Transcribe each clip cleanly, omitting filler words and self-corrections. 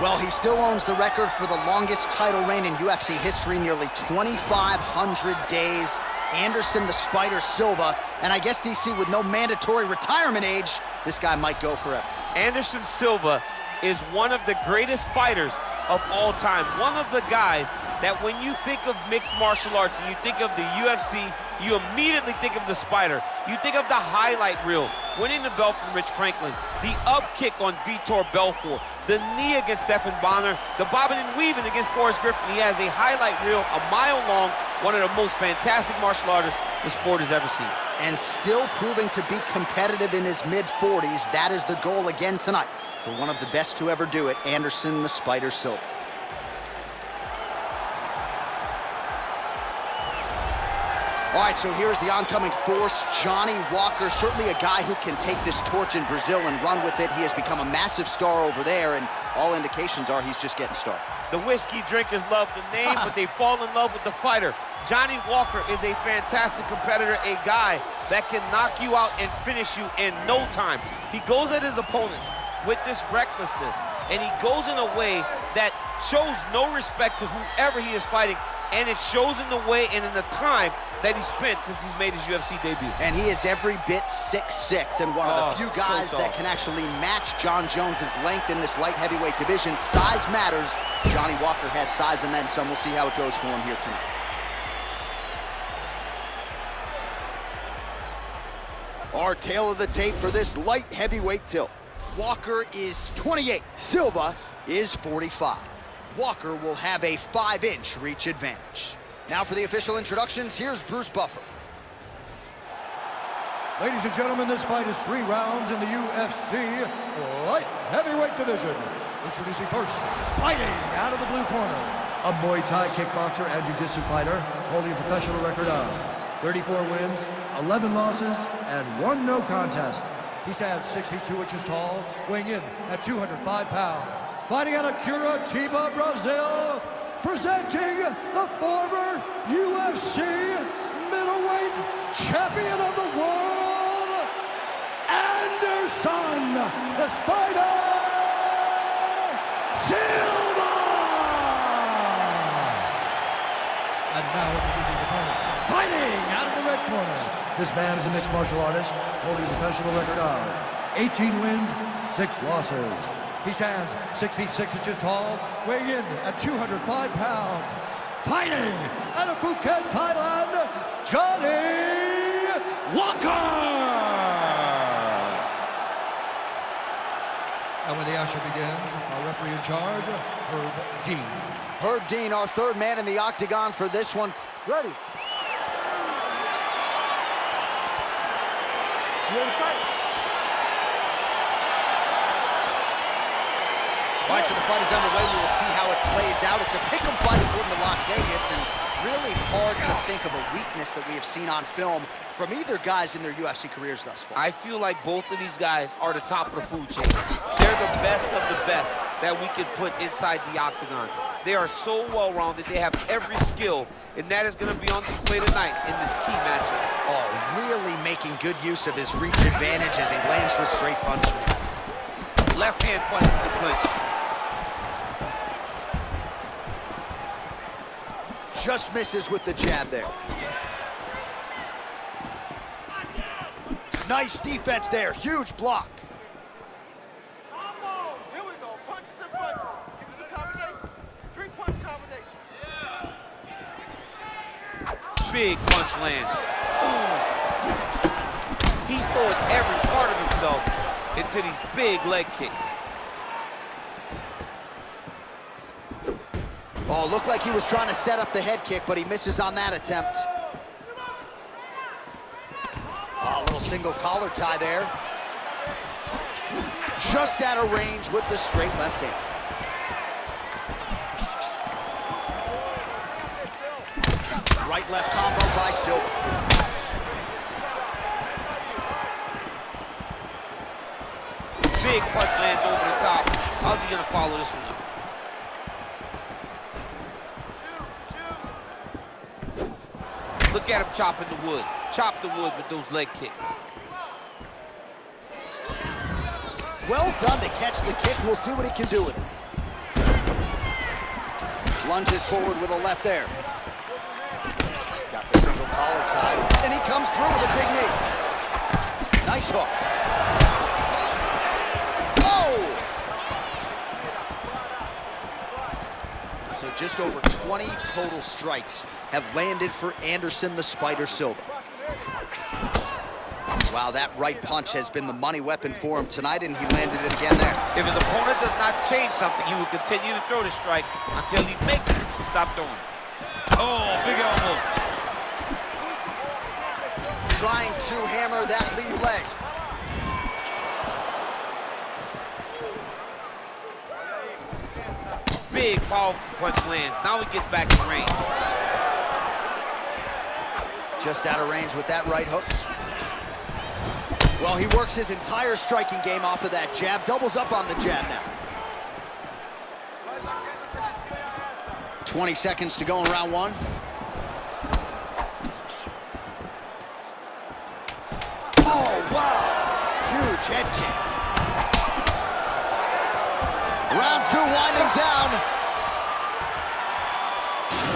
Well, he still owns the record for the longest title reign in UFC history, nearly 2,500 days. Andерсон the Spider Silva, and I guess, DC, with no mandatory retirement age, this guy might go forever. Andерson Silva is one of the greatest fighters of all time. One of the guys that when you think of mixed martial arts and you think of the UFC, you immediately think of the Spider. You think of the highlight reel, winning the belt from Rich Franklin, the up kick on Vitor Belfort, the knee against Stephan Bonner, the bobbing and weaving against Forrest Griffin. He has a highlight reel a mile long, one of the most fantastic martial artists the sport has ever seen. And still proving to be competitive in his mid-40s. That is the goal again tonight for one of the best to ever do it, Andерson the Spider Silva. All right, so here's the oncoming force, Johnny Uokер, certainly a guy who can take this torch in Brazil and run with it. He has become a massive star over there, and all indications are he's just getting started. The whiskey drinkers love the name, but they fall in love with the fighter. Johnny Uokер is a fantastic competitor, a guy that can knock you out and finish you in no time. He goes at his opponents with this recklessness, and he goes in a way that shows no respect to whoever he is fighting, and it shows in the way and in the time that he spent since he's made his UFC debut. And he is every bit 6'6", and one of the few guys that can actually match John Jones's length in this light heavyweight division. Size matters. Johnny Uokер has size and then some. We'll see how it goes for him here tonight. Our tail of the tape for this light heavyweight tilt. Uokер is 28, Silva is 45. Uoker will have a 5-inch reach advantage. Now for the official introductions, here's Bruce Buffer. Ladies and gentlemen, this fight is 3 rounds in the UFC light heavyweight division. Introducing first, fighting out of the blue corner, a Muay Thai kickboxer and jiu-jitsu fighter holding a professional record of 34 wins, 11 losses, and 1 no contest. He stands 6 feet 2 inches tall, weighing in at 205 pounds. Fighting out of Curitiba, Brazil, presenting the former UFC middleweight champion of the world, Andерсон the Spider Silva! And now introducing the opponent, fighting out of the red corner. This man is a mixed martial artist, holding a professional record of 18 wins, 6 losses. He stands 6 feet 6 inches tall, weighing in at 205 pounds. Fighting out of Phuket, Thailand, Johnny Uokер! And when the action begins, our referee in charge, Herb Dean. Herb Dean, our third man in the octagon for this one. Ready. You ready to fight? All right, so the fight is underway. We will see how it plays out. It's a pick'em fight according to Las Vegas, and really hard to think of a weakness that we have seen on film from either guys in their UFC careers thus far. I feel like both of these guys are the top of the food chain. They're the best of the best that we can put inside the octagon. They are so well-rounded. They have every skill, and that is going to be on display tonight in this key matchup. Oh, really making good use of his reach advantage as he lands the straight punch there. Left hand punch with the clinch. Just misses with the jab there. Nice defense there, huge block. Here we go, punches and punches. Give me some combinations. 3-punch combination. Big punch land. Ooh. He's throwing every part of himself into these big leg kicks. Oh, looked like he was trying to set up the head kick, but he misses on that attempt. Oh, a little single collar tie there. Just out of range with the straight left hand. Right-left combo by Silva. Big punch lands over the top. How's he gonna follow this one up? Look at him chopping the wood. Chop the wood with those leg kicks. Well done to catch the kick. We'll see what he can do with it. Lunges forward with a left there. Got the single collar tie, and he comes through with a big knee. Nice hook. Oh! So just over 20 total strikes have landed for Anderson the Spider Silva. Wow, that right punch has been the money weapon for him tonight, and he landed it again there. If his opponent does not change something, he will continue to throw the strike until he makes it stop throwing. Oh, big elbow. Trying to hammer that lead leg. Big powerful punch lands. Now he gets back in range. Just out of range with that right hook. Well, he works his entire striking game off of that jab. Doubles up on the jab now. 20 seconds to go in round one. Oh, wow. Huge head kick. Round two winding down.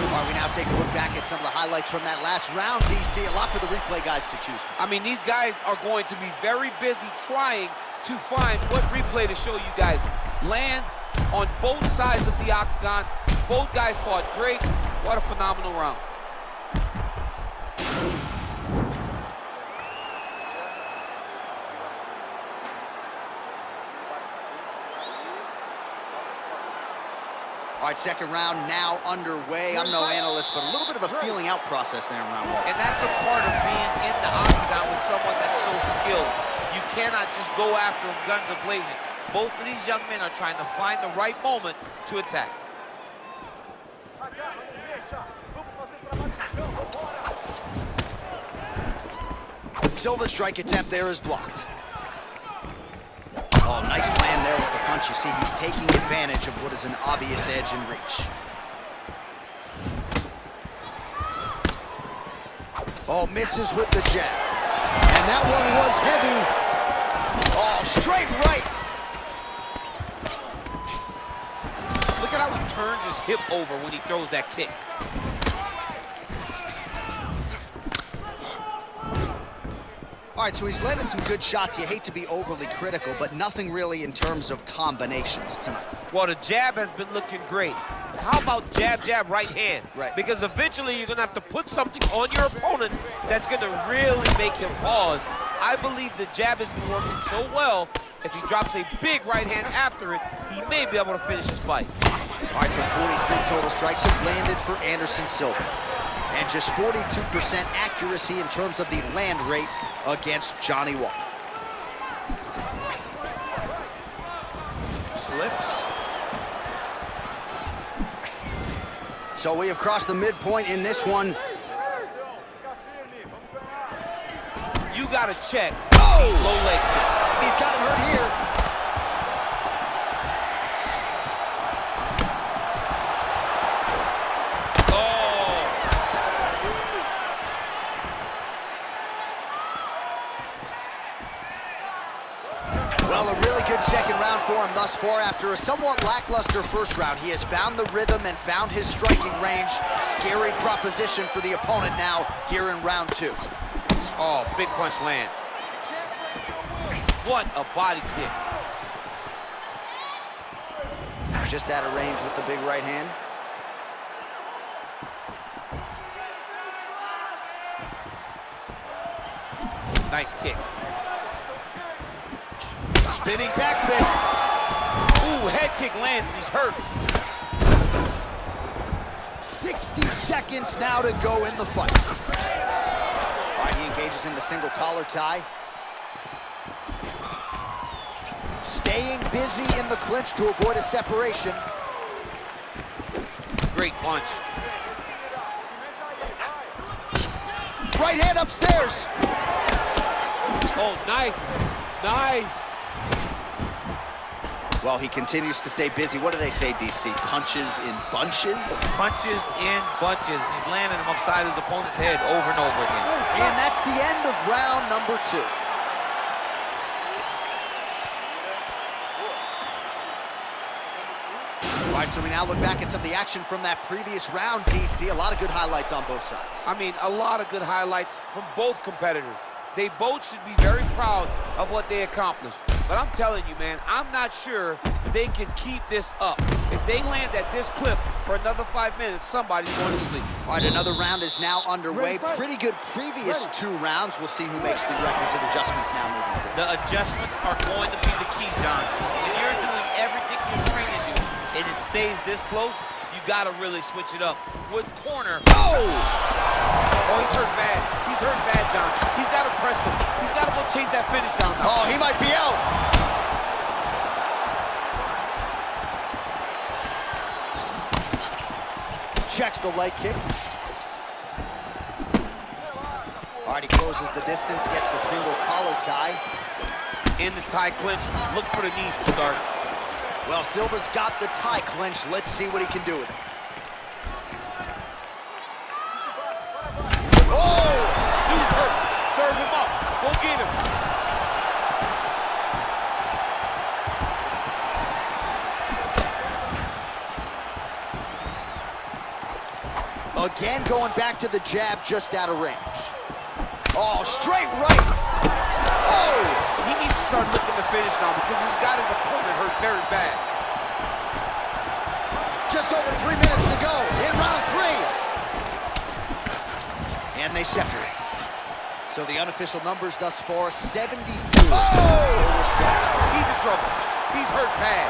All right, we now take a look back at some of the highlights from that last round, DC. A lot for the replay guys to choose from. I mean, these guys are going to be very busy trying to find what replay to show you guys. Lands on both sides of the octagon. Both guys fought great. What a phenomenal round. All right, second round now underway. I'm no analyst, but a little bit of a feeling out process there in round one. And that's a part of being in the octagon with someone that's so skilled. You cannot just go after them guns a-blazing. Both of these young men are trying to find the right moment to attack. Silva's strike attempt there is blocked. Oh, nice land there with the punch. You see, he's taking advantage of what is an obvious edge in reach. Oh, misses with the jab. And that one was heavy. Oh, straight right. Look at how he turns his hip over when he throws that kick. All right, so he's landed some good shots. You hate to be overly critical, but nothing really in terms of combinations tonight. Well, the jab has been looking great. How about jab, jab, right hand? Right. Because eventually you're going to have to put something on your opponent that's going to really make him pause. I believe the jab has been working so well, if he drops a big right hand after it, he may be able to finish his fight. All right, so 43 total strikes have landed for Anderson Silva. And just 42% accuracy in terms of the land rate against Johnny Uokер. Slips. So we have crossed the midpoint in this one. You got to check Oh! low leg kick. He's got him hurt here. Well, a really good second round for him thus far. After a somewhat lackluster first round, he has found the rhythm and found his striking range. Scary proposition for the opponent now here in round two. Oh, big punch lands. What a body kick. Just out of range with the big right hand. Nice kick. Spinning back fist. Ooh, head kick lands, he's hurt. 60 seconds now to go in the fight. All right, he engages in the single collar tie. Staying busy in the clinch to avoid a separation. Great punch. Right hand upstairs. Oh, nice. Nice. Well, he continues to stay busy. What do they say, DC? Punches in bunches? Punches in bunches. He's landing them upside his opponent's head over and over again. And that's the end of round number two. All right, so we now look back at some of the action from that previous round, DC. A lot of good highlights on both sides. I mean, a lot of good highlights from both competitors. They both should be very proud of what they accomplished. But I'm telling you, man, I'm not sure they can keep this up. If they land at this clip for another 5 minutes, somebody's going to sleep. All right, another round is now underway. Pretty good previous 2 rounds. We'll see who makes the requisite adjustments now moving forward. The adjustments are going to be the key, John. If you're doing everything you're trained to do and it stays this close, you got to really switch it up. With corner. Oh, he's hurt bad. He's hurt bad, John. He's got to press him. He's got to go chase that finish down now. Oh, he might be out. Checks the leg kick. All right, he closes the distance, gets the single collar tie. In the tie clinch, look for the knees to start. Well, Silva's got the tie clinch. Let's see what he can do with it. Oh! He's hurt. Serve him up. Go get him. Again, going back to the jab just out of range. Oh, straight right. Oh! He needs to start looking to finish now because he's got his opponent hurt very bad. Just over 3 minutes to go in round 3. And they separate. So the unofficial numbers thus far, 74. Oh! He's in trouble. He's hurt bad.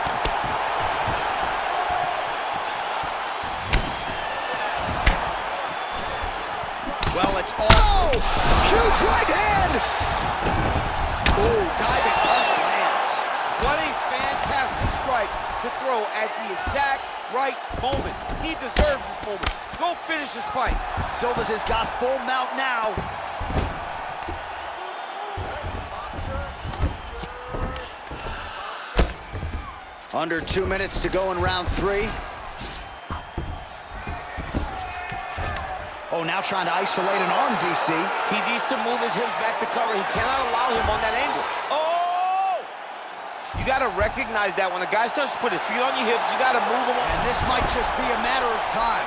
Well, it's all. Oh! Huge right hand! Oh, diving punch lands. What a fantastic strike to throw at the exact right moment. He deserves this moment. Go finish this fight. Silva's has got full mount now. Under 2 minutes to go in round 3. Oh, now trying to isolate an arm, DC. He needs to move his hips back to cover. He cannot allow him on that angle. Oh! You got to recognize that when a guy starts to put his feet on your hips, you got to move him. And this might just be a matter of time.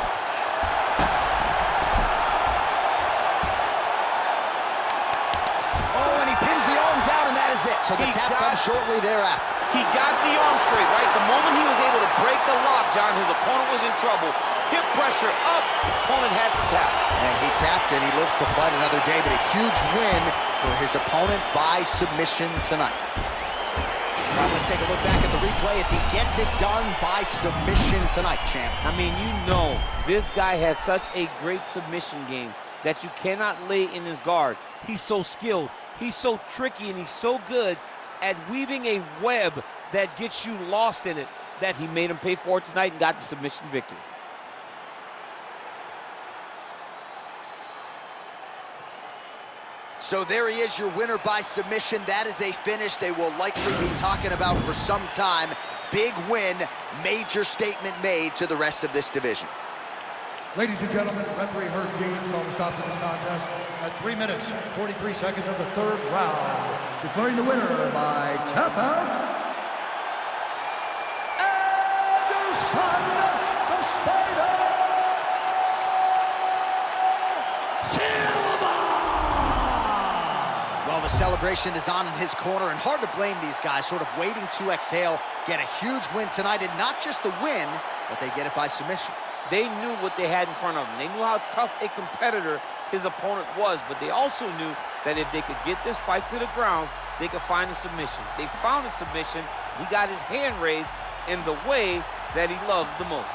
Oh, and he pins the arm down, and that is it. So the tap comes shortly thereafter. He got the arm straight, right? The moment he was able to break the lock, John, his opponent was in trouble. Hip pressure up, opponent had to tap. And he tapped, and he lives to fight another day, but a huge win for his opponent by submission tonight. All right, let's take a look back at the replay as he gets it done by submission tonight, champ. I mean, you know, this guy has such a great submission game that you cannot lay in his guard. He's so skilled, he's so tricky, and he's so good at weaving a web that gets you lost in it that he made him pay for it tonight and got the submission victory. So there he is, your winner by submission. That is a finish they will likely be talking about for some time. Big win, major statement made to the rest of this division. Ladies and gentlemen, referee Herb Deans called a stop to this contest at 3 minutes, 43 seconds of the 3rd round, declaring the winner by tap out, Andерсон the Spider Sильva! Well, the celebration is on in his corner, and hard to blame these guys, sort of waiting to exhale, get a huge win tonight, and not just the win, but they get it by submission. They knew what they had in front of them. They knew how tough a competitor his opponent was, but they also knew that if they could get this fight to the ground, they could find a submission. They found a submission. He got his hand raised in the way that he loves the most.